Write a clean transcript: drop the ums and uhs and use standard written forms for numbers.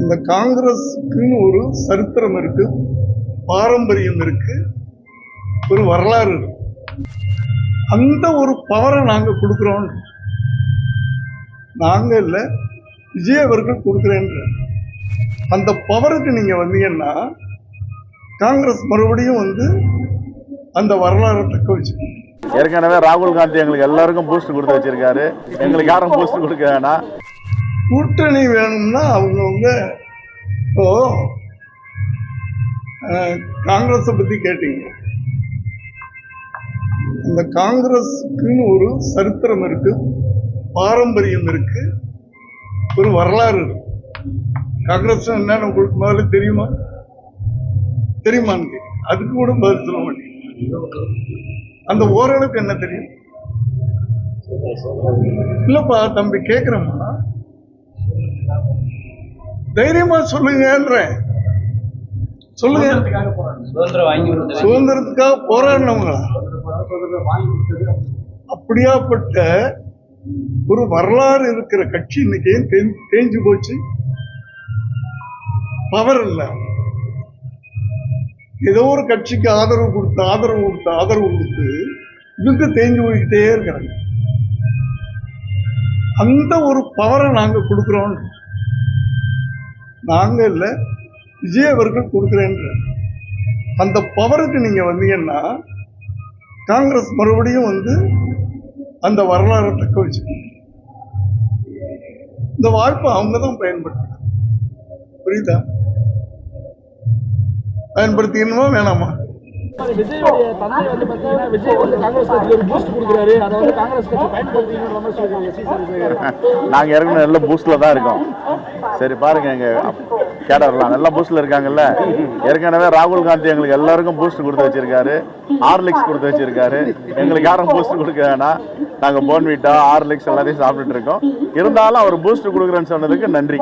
இந்த காங்கிரஸுக்குன்னு ஒரு சரித்திரம் இருக்கு, பாரம்பரியம் இருக்கு, ஒரு வரலாறு இருக்கு. அந்த ஒரு பவரை நாங்க கொடுக்குறோம். நாங்க இல்ல, விஜய் அவர்கள் கொடுக்குறேன்ற அந்த பவருக்கு நீங்க வந்தீங்கன்னா காங்கிரஸ் மறுபடியும் அந்த வரலாறு தக்க வச்சுக்கணும். ஏற்கனவே ராகுல் காந்தி எங்களுக்கு எல்லாருக்கும் பூஸ்ட் கொடுத்து வச்சிருக்காரு. எங்களுக்கு யாரும் பூஸ்ட் கொடுக்க வேணாம். கூட்டணி வேணும்னா அவங்கவுங்க இப்போ காங்கிரஸை பத்தி கேட்டீங்க. அந்த காங்கிரஸுக்குன்னு ஒரு சரித்திரம் இருக்கு, பாரம்பரியம் இருக்கு, ஒரு வரலாறு இருக்கு. காங்கிரஸ் என்னன்னு உங்களுக்கு முதல்ல தெரியுமா? தெரியுமான்னு அதுக்கு கூட பதில் சொல்ல மாட்டேங்க. அந்த ஓரளவுக்கு என்ன தெரியும்? இல்லப்பா தம்பி கேக்குறோம்மா, தைரியமா சொல்லுங்கன்ற. சொல்லுங்க. சுதந்திரத்துக்காக போராடினவங்களா? அப்படியாப்பட்ட ஒரு வரலாறு இருக்கிற கட்சி இன்னைக்கு தேஞ்சு போச்சு. பவர் இல்லை. ஏதோ ஒரு கட்சிக்கு ஆதரவு கொடுத்து இதுக்கு தேஞ்சு போய்கிட்டே இருக்கிறாங்க. அந்த ஒரு பவரை நாங்க கொடுக்குறோம். நாங்க இல்ல, விஜய் அவர்கள் கொடுக்குறேன்ற அந்த பவருக்கு நீங்க வந்தீங்கன்னா காங்கிரஸ் மறுபடியும் அந்த வரலாறை தக்க வச்சுக்கணும். இந்த வாய்ப்பை அவங்க தான் பயன்படுத்தணும். புரியுதா? பயன்படுத்திக்கணுமா வேணாமா? நாங்க ஏற்கனவே நல்ல பூஸ்ட்ல தான் இருக்கோம். சரி பாருங்க, எங்க கேடர்லாம் நல்ல பூஸ்ட்ல இருக்காங்கல்ல. ஏற்கனவே ராகுல் காந்தி எங்களுக்கு எல்லாருக்கும் பூஸ்ட் கொடுத்து வச்சிருக்காரு, ஹார்லிக்ஸ் கொடுத்து வச்சிருக்காரு. எங்களுக்கு யாரும் பூஸ்ட் கொடுக்க வேணாம். நாங்க போன்விட்டா ஹார்லிக்ஸ் எல்லாத்தையும் சாப்பிட்டுட்டு இருக்கோம். இருந்தாலும் அவர் பூஸ்ட் கொடுக்குறேன்னு சொன்னதுக்கு நன்றி.